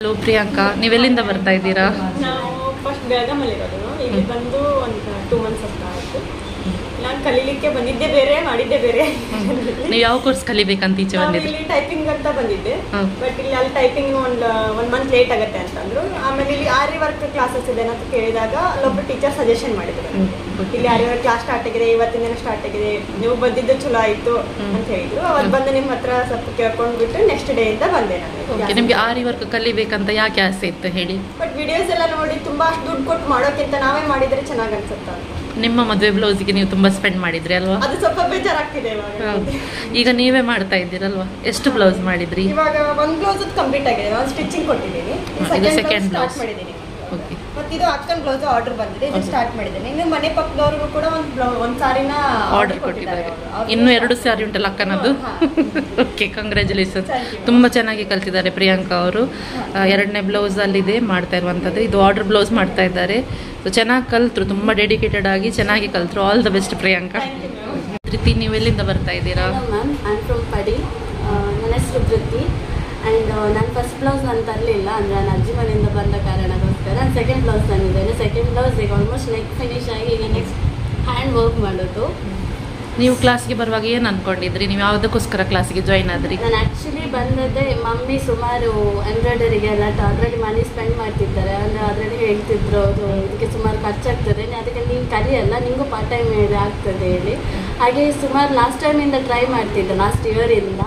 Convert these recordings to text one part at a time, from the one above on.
Hello Priyanka, ನೀವೆಲ್ಲಿಂದ ಬರ್ತಾ ಇದ್ದೀರಾ? ನಾವು ಫಸ್ಟ್ ಬೆಳಗಾಮಲ್ಲಿರೋದು. ಇಲ್ಲಿ ಬಂದು ಒಂದು 2 months ಅಂತ ಆಯಿತು. ನಾನು ಕಲೀಲಿಕ್ಕೆ ಬಂದಿದ್ದೆ ಬೇರೆ, ಮಾಡಿದ್ದೆ ಬೇರೆ. ನೀವು ಯಾವ ಕೋರ್ಸ್ ಕಲಿಬೇಕಂತ ಈಚೆ ಬಂದಿದ್ರಿ? ಇಲ್ಲಿ ಟೈಪಿಂಗ್ ಅಂತ ಬಂದಿದ್ದೆ, ಬಟ್ ಇಲ್ಲಿ ಅಲ್ಲಿ ಟೈಪಿಂಗ್ ಒಂದು ಮಂತ್ ಲೇಟ್ ಆಗುತ್ತೆ ಅಂತಂದ್ರು. ಆಮೇಲೆ ಇಲ್ಲಿ ಆರಿ ವರ್ಕ್ ಕ್ಲಾಸಸ್ ಇದೆ ಅಂತ ಕೇಳಿದಾಗ ಅಲ್ಲೊಬ್ಬರು ಟೀಚರ್ ಸಜೆಷನ್ ಮಾಡಿದ್ರು, ಇಲ್ಲಿ ಆರಿ ವರ್ಕ್ ಕ್ಲಾಸ್ ಸ್ಟಾರ್ಟ್ ಆಗಿದೆ, ಇವತ್ತಿನ ದಿನ ಸ್ಟಾರ್ಟ್ ಆಗಿದೆ, ನೀವು ಬಂದಿದ್ದು ಚಲೋ ಆಯಿತು ಅಂತ ಹೇಳಿದ್ರು. ಅವತ್ತು ಬಂದು ನಿಮ್ಮ ಹತ್ರ ಸ್ವಲ್ಪ ಕೇಳ್ಕೊಂಡ್ಬಿಟ್ಟು ನೆಕ್ಸ್ಟ್ ಡೇ ಇಂದ ಬಂದೆ ನಾನು. ನಿಮ್ಗೆ ಆರಿ ವರ್ಕ್ ಕಲಿಬೇಕಂತ ಯಾಕೆ ಆಸೆ ಇತ್ತು ಹೇಳಿ? ಬಟ್ ವಿಡಿಯೋಸ್ ಎಲ್ಲ ನೋಡಿ ತುಂಬಾ ಅಷ್ಟು ದುಡ್ಡು ಕೊಟ್ಟು ಮಾಡೋಕ್ಕಿಂತ ನಾವೇ ಮಾಡಿದ್ರೆ ಚೆನ್ನಾಗಿ ಅನ್ಸುತ್ತೆ. ನಿಮ್ಮ ಮದುವೆ ಬ್ಲೌಸ್ಗೆ ನೀವು ತುಂಬಾ ಸ್ಪೆಂಡ್ ಮಾಡಿದ್ರಿ ಅಲ್ವಾ? ಅದು ಸ್ವಲ್ಪ ಬೇಜಾರಾಗ್ತಿದೆ ಇವಾಗ. ಈಗ ನೀವೇ ಮಾಡ್ತಾ ಇದ್ದೀರಲ್ವಾ? ಎಷ್ಟು ಬ್ಲೌಸ್ ಮಾಡಿದ್ರಿ? ಇವಾಗ ಒಂದು ಬ್ಲೌಸ್ ಕಂಪ್ಲೀಟ್ ಆಗಿದೆ, ಒಂದು ಸ್ಟಿಚಿಂಗ್ ಕೊಟ್ಟಿದ್ದೀನಿ, ಸೆಕೆಂಡ್ ಬ್ಲೌಸ್ ಮಾಡಿದ್ದೀನಿ. ಮತ್ತೆ ಇದು ಅಕ್ಕನ ಬ್ಲೌಸ್ ಆರ್ಡರ್ ಬಂದಿದೆ, ಇದು ಸ್ಟಾರ್ಟ್ ಮಾಡಿದ್ದೀನಿ. ಇನ್ನು ಮನೆ ಪಕ್ಕದವರು ಕೂಡ ಒಂದು ಸಾರಿನ ಆರ್ಡರ್ ಕೊಟ್ಟಿದ್ದಾರೆ. ಇನ್ನು 2 ಸಾರಿ ಉಂಟಲ್ಲ ಅಕ್ಕನದ್ದು. Okay, congratulation. ತುಂಬಾ ಚೆನ್ನಾಗಿ ಕಲ್ತಿದ್ದಾರೆ ಪ್ರಿಯಾಂಕಾ ಅವರು. 2ನೇ ಬ್ಲೌಸ್ ಅಲ್ಲಿದೆ ಮಾಡ್ತಾ ಇರುವಂತದ್ದು. ಇದು ಆರ್ಡರ್ ಬ್ಲೌಸ್ ಮಾಡ್ತಾ ಇದ್ದಾರೆ. ಸೊ ಚೆನ್ನಾಗಿ ಕಲ್ತರು, ತುಂಬಾ ಡೆಡಿಕೇಟೆಡ್ ಆಗಿ ಚೆನ್ನಾಗಿ ಕಲ್ತರು. All the best Priyanka. Dhruti, ನೀವು ಎಲ್ಲಿಂದ ಬರ್ತಾ ಇದ್ದೀರಾ? ಮ್ಯಾಮ್, ಐ ಆಮ್ ಫ್ರಮ್ ಪಡಿ. ನನ್ನ ಹೆಸರು ಧೃತಿ. ಆ್ಯಂಡ್ ನಾನು ಫಸ್ಟ್ ಬ್ಲೌಸ್ ನಾನು ತರಲಿಲ್ಲ, ಅಂದರೆ ನಾನು ಅಜ್ಜಿ ಮನೆಯಿಂದ ಬಂದ ಕಾರಣಕ್ಕೋಸ್ಕರ ನಾನು ಸೆಕೆಂಡ್ ಬ್ಲೌಸ್ ತಂದಿದ್ದೇನೆ. ಸೆಕೆಂಡ್ ಬ್ಲೌಸ್ ಈಗ ಆಲ್ಮೋಸ್ಟ್ ನೆಕ್ ಫಿನಿಶ್ ಆಗಿ ಈಗ ನೆಕ್ಸ್ಟ್ ಹ್ಯಾಂಡ್ ವರ್ಕ್ ಮಾಡೋದು. ನೀವು ಕ್ಲಾಸ್ಗೆ ಬರುವಾಗ ಏನು ಅನ್ಕೊಂಡಿದ್ರಿ? ನೀವು ಯಾವುದಕ್ಕೋಸ್ಕರ ಕ್ಲಾಸ್ಗೆ ಜಾಯಿನ್ ಆದ್ರಿ? ನಾನು ಆ್ಯಕ್ಚುಲಿ ಬಂದದ್ದೇ ಮಮ್ಮಿ ಸುಮಾರು ಎಂಬ್ರಾಯ್ಡರಿಗೆಲ್ಲ ಆಲ್ರೆಡಿ ಮನಿ ಸ್ಪೆಂಡ್ ಮಾಡ್ತಿದ್ದಾರೆ, ಅಂದರೆ ಆಲ್ರೆಡಿ ಹೇಳ್ತಿದ್ರು ಇದಕ್ಕೆ ಸುಮಾರು ಖರ್ಚಾಗ್ತದೆ, ಅದಕ್ಕೆ ನೀನು ಕಲಿಯಲ್ಲ, ನಿಮಗೂ ಪಾರ್ಟ್ ಟೈಮ್ ಆಗ್ತದೆ ಹೇಳಿ. ಹಾಗೆ ಸುಮಾರು ಲಾಸ್ಟ್ ಟೈಮಿಂದ ಟ್ರೈ ಮಾಡ್ತಿದ್ದೆ, ಲಾಸ್ಟ್ ಇಯರಿಂದ.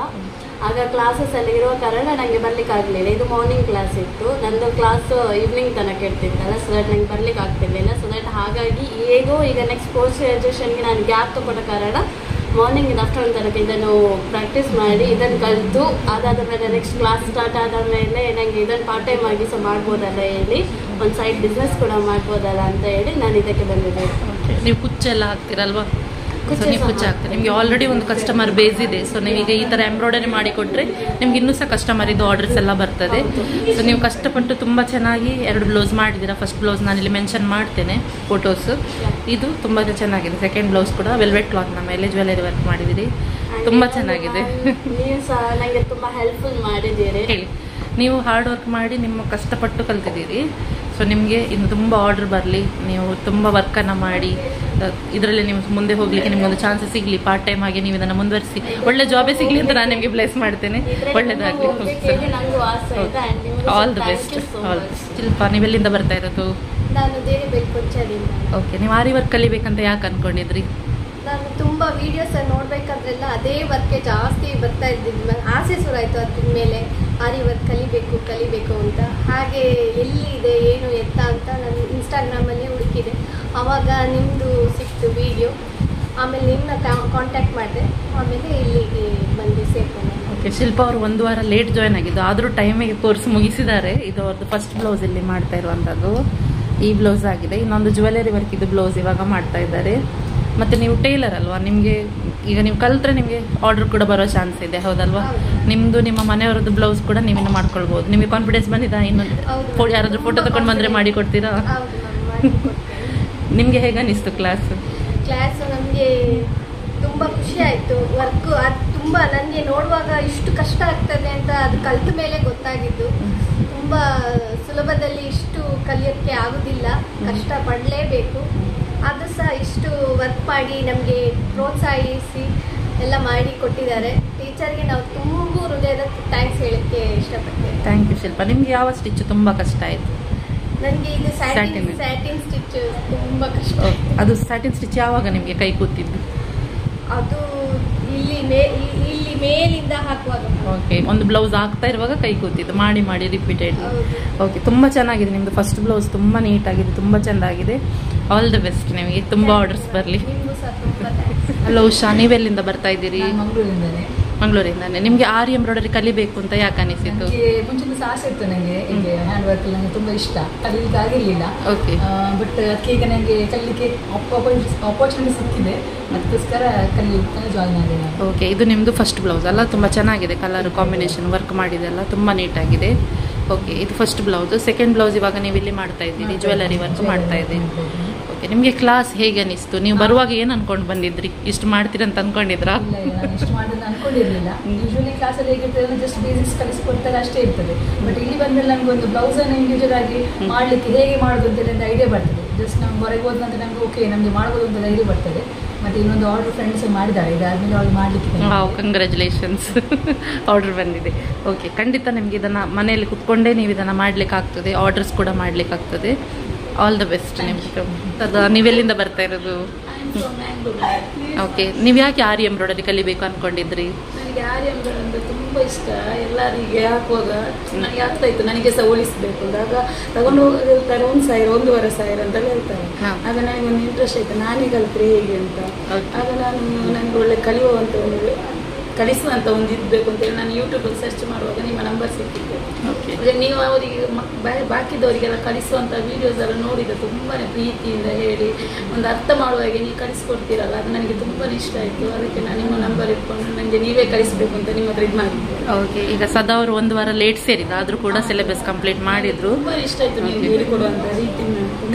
ಆಗ ಕ್ಲಾಸಸ್ಸಲ್ಲಿ ಇರುವ ಕಾರಣ ನನಗೆ ಬರಲಿಕ್ಕಾಗಲಿಲ್ಲ. ಇದು ಮಾರ್ನಿಂಗ್ ಕ್ಲಾಸ್ ಇತ್ತು, ನಂದು ಕ್ಲಾಸ್ ಈವ್ನಿಂಗ್ ತನಕ ಇರ್ತಿತ್ತಲ್ಲ, ಸೊ ದಟ್ ನನಗೆ ಬರಲಿಕ್ಕೆ ಆಗ್ತಿರ್ಲಿಲ್ಲ. ಸೊ ದಟ್ ಹಾಗಾಗಿ ಹೇಗೋ ಈಗ ನೆಕ್ಸ್ಟ್ ಪೋಸ್ಟ್ ಗ್ರ್ಯಾಜುಯೇಷನ್ಗೆ ನಾನು ಗ್ಯಾಪ್ ತಗೊಂಡ ಕಾರಣ ಮಾರ್ನಿಂಗ್ ಆಫ್ಟರ್ನೂನ್ ತನಕ ಇದನ್ನು ಪ್ರಾಕ್ಟೀಸ್ ಮಾಡಿ ಇದನ್ನು ಕಲಿತು, ಅದಾದ ಮೇಲೆ ನೆಕ್ಸ್ಟ್ ಕ್ಲಾಸ್ ಸ್ಟಾರ್ಟ್ ಆದ ಮೇಲೆ ನನಗೆ ಇದನ್ನು ಪಾರ್ಟ್ ಟೈಮ್ ಆಗಿ ಸಹ ಮಾಡ್ಬೋದಲ್ಲ ಹೇಳಿ, ಒಂದು ಸೈಡ್ ಬಿಸ್ನೆಸ್ ಕೂಡ ಮಾಡ್ಬೋದಲ್ಲ ಅಂತ ಹೇಳಿ ನಾನು ಇದಕ್ಕೆ ಬಂದಿದ್ದೆ. ನೀವು ಕುಚ್ಚೆಲ್ಲ ಹಾಕ್ತಿರಲ್ವಾ? ಸೊ ನೀವು ಕುಚ್ಚು ಹಾಕ್ತೀರಿ, ನಿಮಗೆ ಆಲ್ರೆಡಿ ಒಂದು ಕಸ್ಟಮರ್ ಬೇಸ್ ಇದೆ. ಸೊ ನೀವೀಗ ಈ ಥರ ಎಂಬ್ರಾಯ್ಡರಿ ಮಾಡಿಕೊಟ್ರೆ ನಿಮ್ಗೆ ಇನ್ನೂ ಸಹ ಕಸ್ಟಮರ್ ಇದು ಆರ್ಡರ್ಸ್ ಎಲ್ಲ ಬರ್ತದೆ. ಸೊ ನೀವು ಕಷ್ಟಪಟ್ಟು ತುಂಬ ಚೆನ್ನಾಗಿ 2 ಬ್ಲೌಸ್ ಮಾಡಿದ್ದೀರಾ. ಫಸ್ಟ್ ಬ್ಲೌಸ್ ನಾನಿಲ್ಲಿ ಮೆನ್ಷನ್ ಮಾಡ್ತೇನೆ ಫೋಟೋಸ್. ಇದು ತುಂಬ ಚೆನ್ನಾಗಿದೆ. ಸೆಕೆಂಡ್ ಬ್ಲೌಸ್ ಕೂಡ ವೆಲ್ವೆಟ್ ಕ್ಲಾತ್ನ ಮೇಲೆ ಜ್ಯುವೆಲರಿ ವರ್ಕ್ ಮಾಡಿದ್ದೀರಿ, ತುಂಬ ಚೆನ್ನಾಗಿದೆ. ನೀವು ಸಹ ನನಗೆ ತುಂಬ ಹೆಲ್ಪ್ಫುಲ್ ಮಾಡಿದ್ದೀರಿ. ಹೇಳಿ, ನೀವು ಹಾರ್ಡ್ ವರ್ಕ್ ಮಾಡಿ ನಿಮ್ಮ ಕಷ್ಟಪಟ್ಟು ಕಲ್ತಿದ್ದೀರಿ. ಸೊ ನಿಮಗೆ ಇನ್ನು ತುಂಬ ಆರ್ಡರ್ ಬರಲಿ, ನೀವು ತುಂಬ ವರ್ಕನ್ನು ಮಾಡಿ ಇದರಲ್ಲಿ ನೀವು ಮುಂದೆ ಹೋಗಲಿಕ್ಕೆ ನಿಮ್ಗೊಂದು ಚಾನ್ಸ್ ಸಿಗಲಿ. ಪಾರ್ಟ್ ಟೈಮ್ ಆಗಿ ನೀವು ಇದನ್ನು ಮುಂದುವರಿಸಿ ಒಳ್ಳೆ ಜಾಬೇ ಸಿಗಲಿ ಅಂತ ನಾನು ನಿಮಗೆ ಬ್ಲೆಸ್ ಮಾಡ್ತೇನೆ. ಒಳ್ಳೆಯದಾಗಲಿ. All the best. ಆಲ್ ಶಿಲ್ಪ, ನೀವೆಲ್ಲಿಂದ ಬರ್ತಾ ಇರೋದು? ನಾನು ದೇವಿಬೆಳಕೊಚ್ಚರಿಂದ. ಓಕೆ, ನೀವು ಆರಿ ವರ್ಕ್ ಕಲಿಬೇಕಂತ ಯಾಕೆ ಅಂದ್ಕೊಂಡಿದ್ರಿ? ನಾನು ತುಂಬ ವೀಡಿಯೋಸ್ ನೋಡ್ಬೇಕಾದ್ರೆಲ್ಲ ಅದೇ ವರ್ಕೆ ಜಾಸ್ತಿ ಬರ್ತಾ ಇದ್ದಿದ್ದು, ಆಸೆ ಶುರುವಾಯಿತು ಅದ್ರ ಮೇಲೆ ಆರಿ ವರ್ಕ್ ಕಲಿಬೇಕು ಅಂತ. ಹಾಗೆ ಎಲ್ಲಿ ಇದೆ ಏನು ಎತ್ತ ಅಂತ ನಾನು ಇನ್ಸ್ಟಾಗ್ರಾಮಲ್ಲಿ ಹುಡುಕಿದೆ. ಆವಾಗ ನಿಮ್ಮದು ಸಿಕ್ತು ವಿಡಿಯೋ, ಆಮೇಲೆ ನಿಮ್ಮನ್ನ ಕಾಂಟ್ಯಾಕ್ಟ್ ಮಾಡಿದೆ, ಆಮೇಲೆ ಇಲ್ಲಿಗೆ ಬಂದು ಸೇರ್ಕೊಂಡೆ. ಓಕೆ, ಶಿಲ್ಪ ಅವರು 1 ವಾರ ಲೇಟ್ ಜಾಯ್ನ್ ಆಗಿದ್ದು, ಆದರೂ ಟೈಮಿಗೆ ಕೋರ್ಸ್ ಮುಗಿಸಿದ್ದಾರೆ. ಇದು ಅವ್ರದ್ದು ಫಸ್ಟ್ ಬ್ಲೌಸ್ ಇಲ್ಲಿ ಮಾಡ್ತಾ ಇರುವಂಥದ್ದು. ಈ ಬ್ಲೌಸ್ ಆಗಿದೆ. ಇನ್ನೊಂದು ಜ್ಯುವೆಲರಿ ವರ್ಕ್ ಇದು ಬ್ಲೌಸ್ ಇವಾಗ ಮಾಡ್ತಾ ಇದ್ದಾರೆ. ಮತ್ತು ನೀವು ಟೈಲರ್ ಅಲ್ವಾ, ನಿಮಗೆ ಈಗ ನೀವು ಕಲ್ತ್ರೆ ನಿಮಗೆ ಆರ್ಡರ್ ಕೂಡ ಬರೋ ಚಾನ್ಸ್ ಇದೆ, ಹೌದಲ್ವಾ? ನಿಮ್ಮದು ನಿಮ್ಮ ಮನೆಯವರದ್ದು ಬ್ಲೌಸ್ ಕೂಡ ನೀವಿನ್ನು ಮಾಡ್ಕೊಳ್ಬೋದು. ನಿಮಗೆ ಕಾನ್ಫಿಡೆನ್ಸ್ ಬಂದಿದ್ದಾ? ಇನ್ನೊಂದು ಯಾರಾದರೂ ಫೋಟೋ ತಗೊಂಡು ಬಂದರೆ ಮಾಡಿ ಕೊಡ್ತೀರಾ? ನಿಮಗೆ ಹೇಗೆ ಅನ್ನಿಸ್ತು ಕ್ಲಾಸು? ನಮಗೆ ತುಂಬ ಖುಷಿ ಆಯಿತು. ವರ್ಕು ಅದು ತುಂಬ ನನಗೆ ನೋಡುವಾಗ ಇಷ್ಟು ಕಷ್ಟ ಆಗ್ತದೆ ಅಂತ ಅದು ಕಲಿತ ಮೇಲೆ ಗೊತ್ತಾಗಿದ್ದು. ತುಂಬ ಸುಲಭದಲ್ಲಿ ಇಷ್ಟು ಕಲಿಯೋಕ್ಕೆ ಆಗೋದಿಲ್ಲ, ಕಷ್ಟ ಪಡಲೇಬೇಕು. ಅದು ಸಹ ಇಷ್ಟು ವರ್ಕ್ ಮಾಡಿ ನಮಗೆ ಪ್ರೋತ್ಸಾಹಿಸಿ ಎಲ್ಲ ಮಾಡಿ ಕೊಟ್ಟಿದ್ದಾರೆ. ಟೀಚರ್ಗೆ ನಾವು ತುಂಬ ಹೃದಯದ ಥ್ಯಾಂಕ್ಸ್ ಹೇಳೋಕ್ಕೆ ಇಷ್ಟಪಡ್ತೇವೆ. ಥ್ಯಾಂಕ್ ಯು ಶಿಲ್ಪ. ನಿಮಗೆ ಯಾವ ಸ್ಟಿಚ್ ತುಂಬ ಕಷ್ಟ ಆಯಿತು? ನನಗೆ ಇದು ಸ್ಯಾಟಿನ್ ಸ್ಟಿಚ್ ತುಂಬ ಕಷ್ಟ. ಅದು ಸ್ಯಾಟಿನ್ ಸ್ಟಿಚ್ ಯಾವಾಗ ನಿಮಗೆ ಕೈ ಕೂತಿದ್ದು? ಅದು ಇಲ್ಲಿ ಮೇಲಿಂದ ಹಾಕುವಾಗ. ಓಕೆ, ಒಂದು ಬ್ಲೌಸ್ ಹಾಕ್ತಾ ಇರುವಾಗ ಕೈ ಕೂತಿದ್ದು, ಮಾಡಿ ರಿಪೀಟೆಡ್. ಓಕೆ, ತುಂಬ ಚೆನ್ನಾಗಿದೆ ನಿಮ್ಮದು ಫಸ್ಟ್ ಬ್ಲೌಸ್, ತುಂಬ ನೀಟಾಗಿದೆ, ತುಂಬ ಚೆಂದಾಗಿದೆ. ಆಲ್ ದ ಬೆಸ್ಟ್, ನಿಮಗೆ ತುಂಬ ಆರ್ಡರ್ಸ್ ಬರಲಿ. ಹಲೋ ಉಷಾ, ನೀವೆಲ್ಲಿಂದ ಬರ್ತಾ ಇದ್ದೀರಿ? ಮಂಗಳೂರಿಂದಾನೆ. ನಿಮಗೆ ಆರಿ ಎಂಬ್ರಾಯ್ಡರಿ ಕಲಿಬೇಕು ಅಂತ ಯಾಕೆ ಅನಿಸಿತು? ಮುಂಚಿನ ಸಹ ಆಸೆ ಇತ್ತು ನನಗೆ, ಹೀಗೆ ಹ್ಯಾಂಡ್ ವರ್ಕ್ ನನಗೆ ತುಂಬ ಇಷ್ಟ, ಕಲಿಲಿಕ್ಕೆ ಆಗಿರಲಿಲ್ಲ. ಓಕೆ, ಬಟ್ ಅದಕ್ಕೆ ಈಗ ನನಗೆ ಕಲಿಲಿಕ್ಕೆ ಆಪರ್ಚುನಿಟಿ ಸಿಕ್ಕಿದೆ, ಅದಕ್ಕೋಸ್ಕರ ಕಲಿಲಿಕ್ಕೆ ಜಾಯಿನ್ ಆಗಿದೆ ನಾನು. ಓಕೆ, ಇದು ನಿಮ್ಮದು ಫಸ್ಟ್ ಬ್ಲೌಸ್ ಅಲ್ಲ? ತುಂಬ ಚೆನ್ನಾಗಿದೆ, ಕಲರ್ ಕಾಂಬಿನೇಷನ್ ವರ್ಕ್ ಮಾಡಿದೆಲ್ಲ ತುಂಬ ನೀಟಾಗಿದೆ. ಓಕೆ, ಇದು ಫಸ್ಟ್ ಬ್ಲೌಸ್. ಸೆಕೆಂಡ್ ಬ್ಲೌಸ್ ಇವಾಗ ನೀವು ಇಲ್ಲಿ ಮಾಡ್ತಾ ಇದ್ದೀರಿ, ಜ್ಯುವೆಲರಿ ವರ್ಕ್ ಮಾಡ್ತಾ ಇದ್ದೀರಿ. ಓಕೆ, ನಿಮಗೆ ಕ್ಲಾಸ್ ಹೇಗೆ ಅನಿಸ್ತು? ನೀವು ಬರುವಾಗ ಏನು ಅನ್ಕೊಂಡು ಬಂದಿದ್ರಿ? ಇಷ್ಟು ಮಾಡ್ತೀರಂತ ಅನ್ಕೊಂಡಿದ್ರಾ? ಇಲ್ಲ ಇಲ್ಲ, ನಾನು ಇಷ್ಟು ಮಾಡೋದು ಅನ್ಕೊಂಡಿರಲಿಲ್ಲ. ಯೂಶಲಿ ಕ್ಲಾಸಲ್ಲಿ ಹೇಗಿರ್ತದೆ ಅಂದರೆ ಜಸ್ಟ್ ಬೇಸಿಕ್ಸ್ ಕಲಿಸ್ಕೊಡ್ತಾರೆ ಅಷ್ಟೇ ಇರ್ತದೆ. ಬಟ್ ಇಲ್ಲಿ ಬಂದಮೇಲೆ ನನಗೊಂದು ಬ್ಲೌಸನ್ನು ಇಂಡಿವಿಜುವಲ್ ಆಗಿ ಮಾಡಲಿಕ್ಕೆ ಹೇಗೆ ಮಾಡೋದು ಅಂತೇಳಿ ಒಂದು ಐಡಿಯಾ ಬರ್ತದೆ. ಜಸ್ಟ್ ನಾವು ಹೊರಗೆ ಹೋದ ನಂತರ ನಮಗೆ ಓಕೆ ನಮಗೆ ಮಾಡ್ಬೋದು ಅಂತ ಧೈರ್ಯ ಬರ್ತದೆ. ಮತ್ತು ಇನ್ನೊಂದು ಆರ್ಡರ್ ಫ್ರೆಂಡ್ಸ್ ಮಾಡಿದ್ದಾರೆ, ಇದಾದಮೇಲೆ ಅವ್ರು ಮಾಡಲಿಕ್ಕೆ. Wow, congratulations. ಆರ್ಡರ್ ಬಂದಿದೆ. ಓಕೆ, ಖಂಡಿತ ನಿಮ್ಗೆ ಇದನ್ನು ಮನೆಯಲ್ಲಿ ಕುತ್ಕೊಂಡೇ ನೀವು ಇದನ್ನು ಮಾಡ್ಲಿಕ್ಕೆ ಆಗ್ತದೆ, ಆರ್ಡರ್ಸ್ ಕೂಡ ಮಾಡ್ಲಿಕ್ಕೆ ಆಗ್ತದೆ. ಆಲ್ ದ ಬೆಸ್ಟ್ ನಿಮ್ಗೆ. ಅದು ನೀವೆಲ್ಲಿಂದ ಬರ್ತಾ ಇರೋದು? ಓಕೆ, ನೀವು ಯಾಕೆ ಆರಿ ಎಂಬ್ರಾಯ್ಡರಿ ಕಲಿಬೇಕು ಅನ್ಕೊಂಡಿದ್ರಿ? ನನಗೆ ಆರಿ ಎಂಬ್ರಾಯ್ಡರಿ ಅಂದರೆ ತುಂಬ ಇಷ್ಟ. ಎಲ್ಲರಿಗೆ ಹಾಕುವಾಗ ನನಗೆ ಆಗ್ತಾ ಇತ್ತು ನನಗೆ ಸಹ ಹೋಲಿಸಬೇಕು ಅಂದಾಗ ತಗೊಂಡು ಹೋಗಿರ್ತಾರೆ 1,000 1,500 ಅಂತ ಹೇಳ್ತಾರೆ. ಆಗ ನನಗೊಂದು ಇಂಟ್ರೆಸ್ಟ್ ಆಯಿತು, ನಾನೇ ಕಲಿತ್ರೆ ಹೇಗೆ ಅಂತ. ಆಗ ನನಗೆ ಒಳ್ಳೆ ಕಲಿಸುವಂಥ ಒಂದು ಇರಬೇಕು ಅಂತೇಳಿ ನಾನು ಯೂಟ್ಯೂಬಲ್ಲಿ ಸರ್ಚ್ ಮಾಡುವಾಗ ನಿಮ್ಮ ನಂಬರ್ ಸಿಕ್ಕಿತ್ತು. ನೀವು ಅವರಿಗೆ ಬಾಕಿದವರಿಗೆಲ್ಲ ಕಲಿಸುವಂಥ ವೀಡಿಯೋಸ್ ಎಲ್ಲ ನೋಡಿದ ತುಂಬಾ ಪ್ರೀತಿಯಿಂದ ಹೇಳಿ ಒಂದು ಅರ್ಥ ಮಾಡುವಾಗೆ ನೀವು ಕಲಿಸ್ಕೊಡ್ತೀರಲ್ಲ, ಅದು ನನಗೆ ತುಂಬಾ ಇಷ್ಟ ಆಯಿತು. ಅದಕ್ಕೆ ನಾನು ನಿಮ್ಮ ನಂಬರ್ ಇಟ್ಕೊಂಡು ನನಗೆ ನೀವೇ ಕಲಿಸ್ಬೇಕು ಅಂತ ನಿಮ್ಮ ಹತ್ರ ಇದು ಮಾಡಿದ್ದೆ. ಓಕೆ, ಈಗ ಸದಾ ಅವರು 1 ವಾರ ಲೇಟ್ ಸೇರಿದ, ಆದರೂ ಕೂಡ ಸಿಲೆಬಸ್ ಕಂಪ್ಲೀಟ್ ಮಾಡಿದ್ರು. ತುಂಬಾ ಇಷ್ಟ ಆಯಿತು ನೀವು ಹೇಳಿಕೊಡುವಂಥ ರೀತಿ.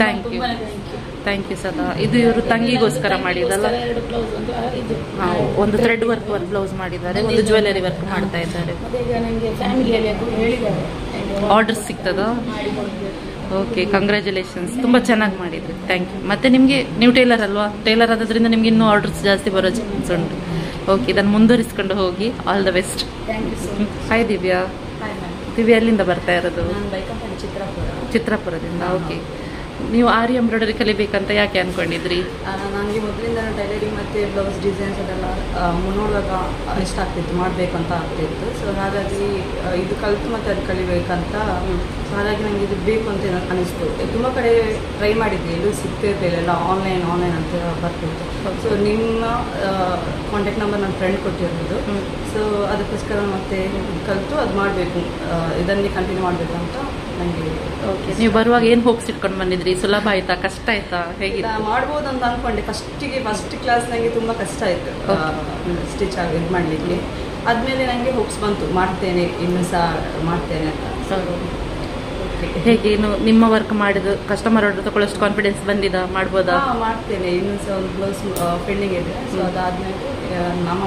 ಥ್ಯಾಂಕ್ ಯು, ಥ್ಯಾಂಕ್ ಯು ಸದಾ. ಇದು ಇವರು ತಂಗಿಗೋಸ್ಕರ ಮಾಡಿದಲ್ಲ? 2 ಬ್ಲೌಸ್, ಒಂದು ಥ್ರೆಡ್ ವರ್ಕ್ ಬ್ಲೌಸ್ ಮಾಡಿದ್ದಾರೆ, ಒಂದು ಜ್ಯುವೆಲರಿ ವರ್ಕ್ ಮಾಡ್ತಾ ಇದ್ದಾರೆ. ಈಗ ನನಗೆ ಫ್ಯಾಮಿಲಿಯಲ್ಲಿ ಹೇಳಿದ್ದಾರೆ ಆರ್ಡರ್ ಸಿಗ್ತದಾ? ಓಕೆ, ಕಂಗ್ರ್ಯಾಚುಲೇಷನ್ಸ್, ತುಂಬ ಚೆನ್ನಾಗಿ ಮಾಡಿದ್ರಿ. Thank you. ಮತ್ತು ನಿಮಗೆ ನೀವು ಟೇಲರ್ ಅಲ್ವಾ? ಟೇಲರ್ ಆದ್ರಿಂದ ನಿಮ್ಗೆ ಇನ್ನೂ ಆರ್ಡರ್ಸ್ ಜಾಸ್ತಿ ಬರೋ ಚಾನ್ಸ್ ಉಂಟು. ಓಕೆ, ಇದನ್ನು ಮುಂದುವರಿಸ್ಕೊಂಡು ಹೋಗಿ. All the best. Thank you so much. Hi Divya. Divya ಎಲ್ಲಿಂದ ಬರ್ತಾ ಇರೋದು? ಚಿತ್ರಾಪುರದಿಂದ. ಓಕೆ, ನೀವು ಆರಿ ಎಂಬ್ರಾಯ್ಡರಿ ಕಲಿಬೇಕಂತ ಯಾಕೆ ಅನ್ಕೊಂಡಿದ್ರಿ? ನನಗೆ ಮೊದಲಿಂದ ಟೈಲರಿಂಗ್ ಮತ್ತು ಬ್ಲೌಸ್ ಡಿಸೈನ್ಸ್ ಅದೆಲ್ಲ ನೋಡುವಾಗ ಇಷ್ಟ ಆಗ್ತಿತ್ತು, ಮಾಡಬೇಕು ಅಂತ ಆಗ್ತಿತ್ತು. ಸೊ ಹಾಗಾಗಿ ಇದು ಕಲಿತು ಮತ್ತು ಅದು ಕಲಿಬೇಕಂತ. ಸೊ ಹಾಗಾಗಿ ನನಗೆ ಇದು ಬೇಕು ಅಂತ ಅನಿಸ್ತು. ತುಂಬ ಕಡೆ ಟ್ರೈ ಮಾಡಿದ್ವಿ, ಎಲ್ಲೂ ಸಿಗ್ತಿರ್ತಿಲ್ಲ, ಎಲ್ಲ ಆನ್ಲೈನ್ ಅಂತ ಬರ್ತಿತ್ತು. ಸೊ ನಿಮ್ಮ ಕಾಂಟ್ಯಾಕ್ಟ್ ನಂಬರ್ ನನ್ನ ಫ್ರೆಂಡ್ ಕೊಟ್ಟಿರೋದು. ಸೊ ಅದಕ್ಕೋಸ್ಕರ ಮತ್ತೆ ಕಲಿತು ಅದು ಮಾಡಬೇಕು, ಇದನ್ನೇ ಕಂಟಿನ್ಯೂ ಮಾಡಬೇಕು ಅಂತ ನನಗೆ. ಓಕೆ, ನೀವು ಬರುವಾಗ ಏನು ಹೋಪ್ಸ್ ಇಟ್ಕೊಂಡು ಬಂದಿದ್ರಿ? ಸುಲಭ ಆಯ್ತಾ, ಕಷ್ಟ ಆಯ್ತಾ, ಹೇಗೆ? ಮಾಡ್ಬೋದು ಅಂತ ಅಂದ್ಕೊಂಡೆ. ಫಸ್ಟ್ ಕ್ಲಾಸ್ ನನಗೆ ತುಂಬ ಕಷ್ಟ ಆಯಿತು ಸ್ಟಿಚ್ ಆಗಿ ಇದು ಮಾಡಲಿಕ್ಕೆ. ಆದಮೇಲೆ ನನಗೆ ಹೋಪ್ಸ್ ಬಂತು, ಮಾಡ್ತೇನೆ, ಇನ್ನೂ ಸಹ ಮಾಡ್ತೇನೆ ಅಂತ. ಹೇಗೆ ಇನ್ನು ನಿಮ್ಮ ವರ್ಕ್ ಮಾಡಿದ ಕಸ್ಟಮರ್ ಆರ್ಡರ್ ತಗೊಳ್ಳೋಷ್ಟು ಕಾನ್ಫಿಡೆನ್ಸ್ ಬಂದಿದಾ? ಮಾಡ್ಬೋದಾ? ಮಾಡ್ತೇನೆ. ಇನ್ನೂ ಸಹ ಒಂದು ಬ್ಲೌಸ್ ಪೆಂಡಿಂಗ್ ಇದೆ. ಸೊ ಅದಾದ್ಮೇಲೆ ನಮ್ಮ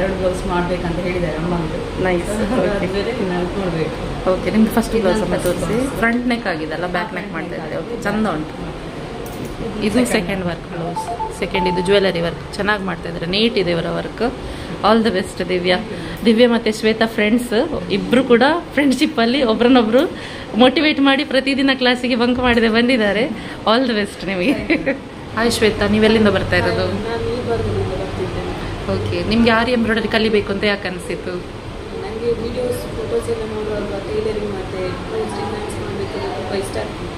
2 ಬ್ಲೌಸ್ ಮಾಡ್ಬೇಕಂತ ಹೇಳಿದ್ದಾರೆ ಅಮ್ಮಂದು. ನೈಸ್. ಆದ್ಮೇಲೆ ನೋಡ್ಬೇಕು. ಓಕೆ, ನಿಮ್ಗೆ ಫಸ್ಟ್ ಬ್ಲೌಸ್ ಅಮ್ಮ ತೋರಿಸಿ. ಫ್ರಂಟ್ ನೆಕ್ ಆಗಿದಲ್ಲ, ಬ್ಯಾಕ್ ನೆಕ್ ಮಾಡ್ತಾ ಇದ್ದಾರೆ. ಓಕೆ, ಚಂದ ಉಂಟು. ಇದು ಸೆಕೆಂಡ್ ವರ್ಕ್ ಬ್ಲೌಸ್. ಸೆಕೆಂಡ್ ಇದು ಜ್ಯುವೆಲರಿ ವರ್ಕ್ ಚೆನ್ನಾಗಿ ಮಾಡ್ತಾ ಇದ್ದಾರೆ, ನೀಟ್ ಇದೆ ಇವರ work. All the best Divya ಮತ್ತು ಶ್ವೇತಾ ಫ್ರೆಂಡ್ಸ್ ಇಬ್ಬರು ಕೂಡ ಫ್ರೆಂಡ್ಶಿಪ್ಪಲ್ಲಿ ಒಬ್ರನ್ನೊಬ್ರು ಮೋಟಿವೇಟ್ ಮಾಡಿ ಪ್ರತಿದಿನ ಕ್ಲಾಸಿಗೆ ಬಂಕ್ ಮಾಡದೆ ಬಂದಿದ್ದಾರೆ. ಆಲ್ ದ ಬೆಸ್ಟ್ ನಿಮಗೆ. ಹಾಯ್ ಶ್ವೇತಾ, ನೀವೆಲ್ಲಿಂದ ಬರ್ತಾ ಇರೋದು? ನಾನು ಈ ಬರ್ಗದಿಂದ ಬರ್ತಿದ್ದೇನೆ. ಓಕೆ, ನಿಮಗೆ ಆರಿ ಎಂಬ್ರಾಯ್ಡರಿ ಕಲಿಬೇಕು ಅಂತ ಯಾಕೆ ಅನಿಸಿತು? ನನಗೆ ವಿಡಿಯೋಸ್ ಫೋಟೋಸ್ ಎಲ್ಲ ನೋಡುವಾಗ ಟೈಲರಿಂಗ್ ಮತ್ತು ಬ್ಲೌಸ್ ಡಿಸೈನ್ಸ್ ಮಾಡಬೇಕು ತುಂಬ ಇಷ್ಟ ಆಗ್ತಿತ್ತು.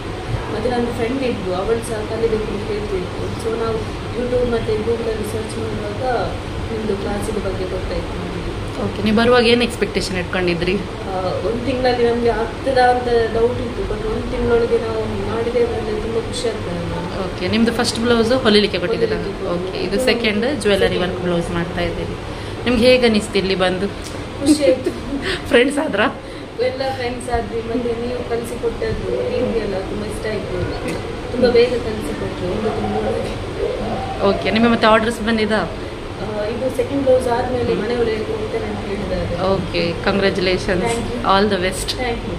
ಮತ್ತು ನನ್ನ ಫ್ರೆಂಡ್ ಇದ್ದರು, ಅವಳು ಸಹ ಕಲಿಬೇಕು ಅಂತ ಹೇಳ್ತಿತ್ತು. ಸೊ ನಾವು ಯೂಟ್ಯೂಬ್ ಮತ್ತು ಗೂಗಲಲ್ಲಿ ಸರ್ಚ್ ಮಾಡುವಾಗ ನಿಮ್ಮದು ಕ್ಲಾಸಿನ ಬಗ್ಗೆ ಗೊತ್ತಾಯಿತು ನನಗೆ. ಓಕೆ, ನೀವು ಬರುವಾಗ ಏನು ಎಕ್ಸ್ಪೆಕ್ಟೇಷನ್ ಇಟ್ಕೊಂಡಿದ್ರಿ? 1 ತಿಂಗಳಲ್ಲಿ ನಮಗೆ ಆಗ್ತದಾ ಅಂತ ಡೌಟ್ ಇತ್ತು. ಬಟ್ 1 ತಿಂಗಳೊಳಗೆ ನಾವು ಮಾಡಿದ್ದೇವೆ ಅಂದರೆ ತುಂಬ ಖುಷಿ ಆಗ್ತದೆ. ಓಕೆ, ನಿಮ್ಮದು ಫಸ್ಟ್ ಬ್ಲೌಸು ಹೊಲಿಲಿಕ್ಕೆ ಕೊಟ್ಟಿದ್ದೀರಾ? ಓಕೆ, ಇದು ಸೆಕೆಂಡ್ ಜ್ಯುವೆಲರಿ ವರ್ಕ್ ಬ್ಲೌಸ್ ಮಾಡ್ತಾ ಇದ್ದೀರಿ. ನಿಮ್ಗೆ ಹೇಗೆ ಅನಿಸ್ತು ಇಲ್ಲಿ ಬಂದು? ಖುಷಿ ಆಯಿತು. ಫ್ರೆಂಡ್ಸ್ ಆದ್ರಾ? ಎಲ್ಲ ಫ್ರೆಂಡ್ಸ್ ಆದ್ವಿ. ಮತ್ತು ನೀವು ಕಲಿಸಿಕೊಟ್ಟದ್ದು ಎಲ್ಲ ತುಂಬ ಇಷ್ಟ ಆಯಿತು. ತುಂಬ ಬೇಗ ಕಲಿಸಿಕೊಟ್ರು 1 ತಿಂಗಳೊಳಗೆ. ಓಕೆ, ನಿಮಗೆ ಮತ್ತೆ ಆರ್ಡರ್ಸ್ ಬಂದಿದಾ? ಇದು ಸೆಕೆಂಡ್ ಬ್ಲೌಸ್ ಆದಮೇಲೆ ಮನೆಯವರಿಗೆ ಕೊಡ್ತೇನೆ ಅಂತ ಹೇಳಿದ್ದಾರೆ. Okay, congratulations. All the best. Thank you.